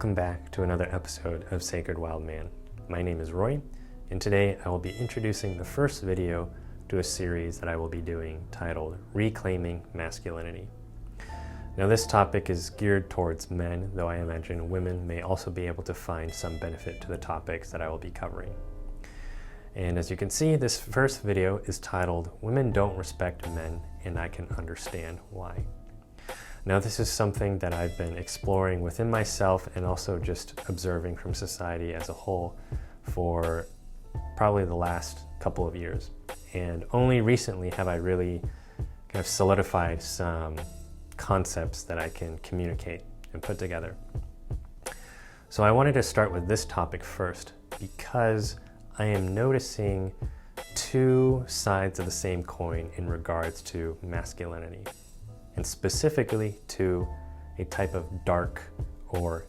Welcome back to another episode of Sacred Wild Man. My name is Roy, and today I will be introducing the first video to a series that I will be doing titled Reclaiming Masculinity. Now this topic is geared towards men, though I imagine women may also be able to find some benefit to the topics that I will be covering. And as you can see, this first video is titled Women Don't Respect Men and I Can Understand Why. Now this is something that I've been exploring within myself and also just observing from society as a whole for probably the last couple of years. And only recently have I really kind of solidified some concepts that I can communicate and put together. So I wanted to start with this topic first because I am noticing two sides of the same coin in regards to masculinity, and specifically to a type of dark or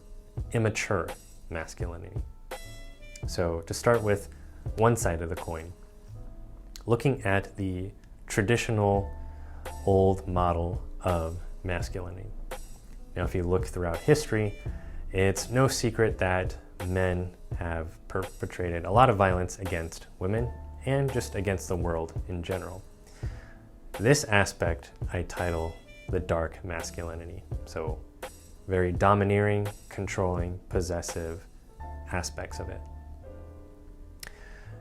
immature masculinity. So to start with one side of the coin, looking at the traditional old model of masculinity. Now, if you look throughout history, it's no secret that men have perpetrated a lot of violence against women and just against the world in general. This aspect I title the dark masculinity. So very domineering, controlling, possessive aspects of it.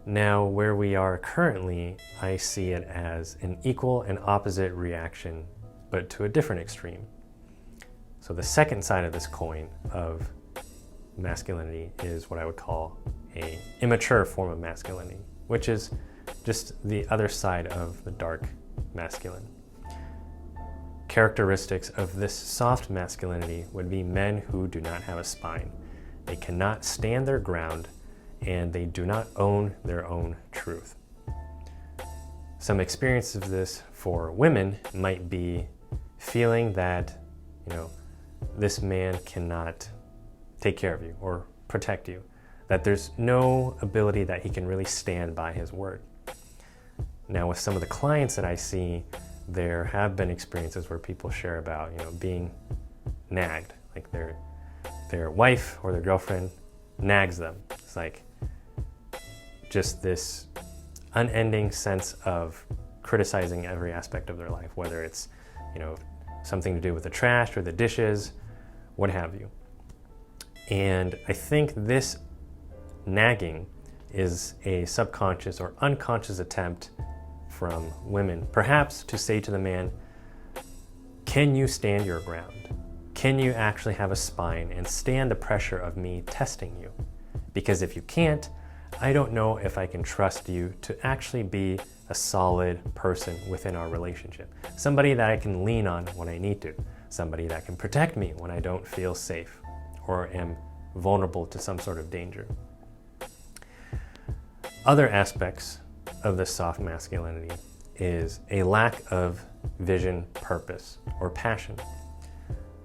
Now, where we are currently, I see it as an equal and opposite reaction, but to a different extreme. So the second side of this coin of masculinity is what I would call an immature form of masculinity, which is just the other side of the dark masculine. Characteristics of this soft masculinity would be men who do not have a spine. They cannot stand their ground and they do not own their own truth. Some experiences of this for women might be feeling that, this man cannot take care of you or protect you, that there's no ability that he can really stand by his word. Now, with some of the clients that I see, there have been experiences where people share about, being nagged, like their wife or their girlfriend nags them. It's like just this unending sense of criticizing every aspect of their life, whether it's, something to do with the trash or the dishes, what have you. And I think this nagging is a subconscious or unconscious attempt from women, perhaps to say to the man, can you stand your ground? Can you actually have a spine and stand the pressure of me testing you? Because if you can't, I don't know if I can trust you to actually be a solid person within our relationship. Somebody that I can lean on when I need to. Somebody that can protect me when I don't feel safe or am vulnerable to some sort of danger. Other aspects of the soft masculinity is a lack of vision, purpose, or passion.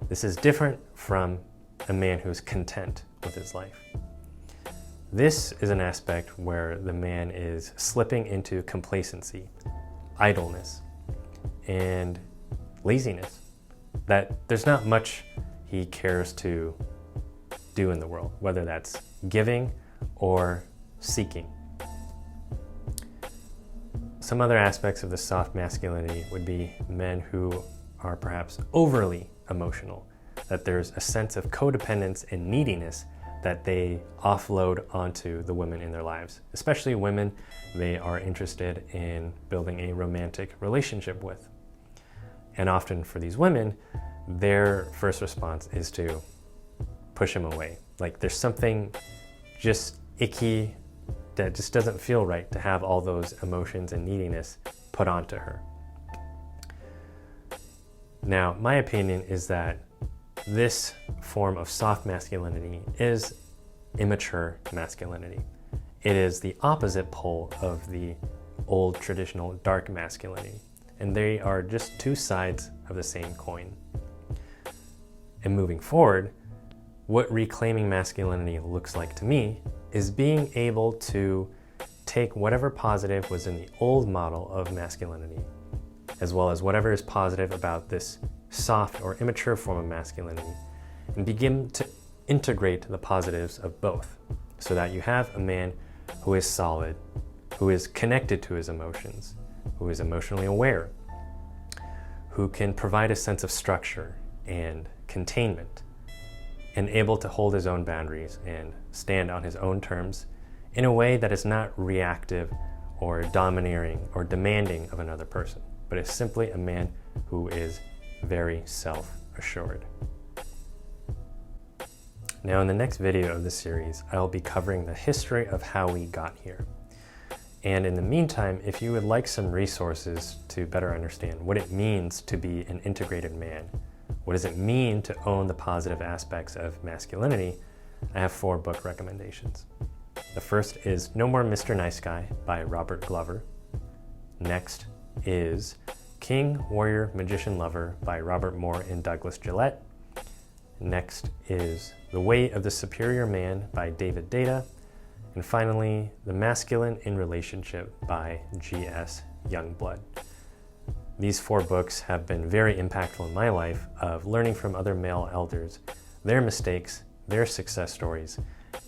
This is different from a man who's content with his life. This is an aspect where the man is slipping into complacency, idleness, and laziness, that there's not much he cares to do in the world, whether that's giving or seeking. Some other aspects of the soft masculinity would be men who are perhaps overly emotional, that there's a sense of codependence and neediness that they offload onto the women in their lives. Especially women they are interested in building a romantic relationship with. And often for these women, their first response is to push him away. Like there's something just icky that just doesn't feel right to have all those emotions and neediness put onto her. Now, my opinion is that this form of soft masculinity is immature masculinity. It is the opposite pole of the old traditional dark masculinity, and they are just two sides of the same coin. And moving forward, what reclaiming masculinity looks like to me is being able to take whatever positive was in the old model of masculinity, as well as whatever is positive about this soft or immature form of masculinity, and begin to integrate the positives of both so that you have a man who is solid, who is connected to his emotions, who is emotionally aware, who can provide a sense of structure and containment, and able to hold his own boundaries and stand on his own terms in a way that is not reactive or domineering or demanding of another person, but is simply a man who is very self-assured. Now, in the next video of this series, I will be covering the history of how we got here. And in the meantime, if you would like some resources to better understand what it means to be an integrated man, what does it mean to own the positive aspects of masculinity, I have 4 book recommendations. The first is No More Mr. Nice Guy by Robert Glover. Next is King, Warrior, Magician, Lover by Robert Moore and Douglas Gillette. Next is The Way of the Superior Man by David Data. And finally, The Masculine in Relationship by G.S. Youngblood. These 4 books have been very impactful in my life of learning from other male elders, their mistakes, their success stories,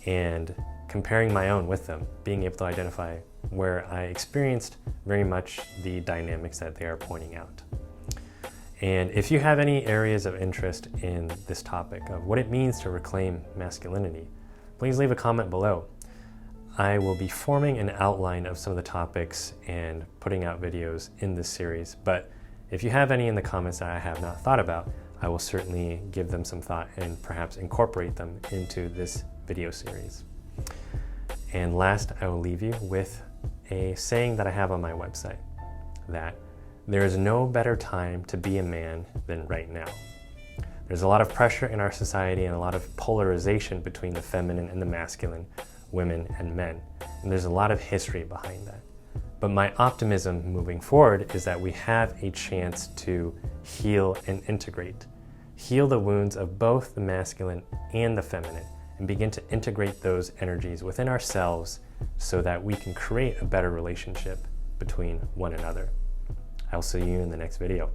and comparing my own with them, being able to identify where I experienced very much the dynamics that they are pointing out. And if you have any areas of interest in this topic of what it means to reclaim masculinity, please leave a comment below. I will be forming an outline of some of the topics and putting out videos in this series, but if you have any in the comments that I have not thought about, I will certainly give them some thought and perhaps incorporate them into this video series. And last, I will leave you with a saying that I have on my website, that there is no better time to be a man than right now. There's a lot of pressure in our society and a lot of polarization between the feminine and the masculine, women and men. And there's a lot of history behind that. But my optimism moving forward is that we have a chance to heal and integrate. Heal the wounds of both the masculine and the feminine, and begin to integrate those energies within ourselves so that we can create a better relationship between one another. I'll see you in the next video.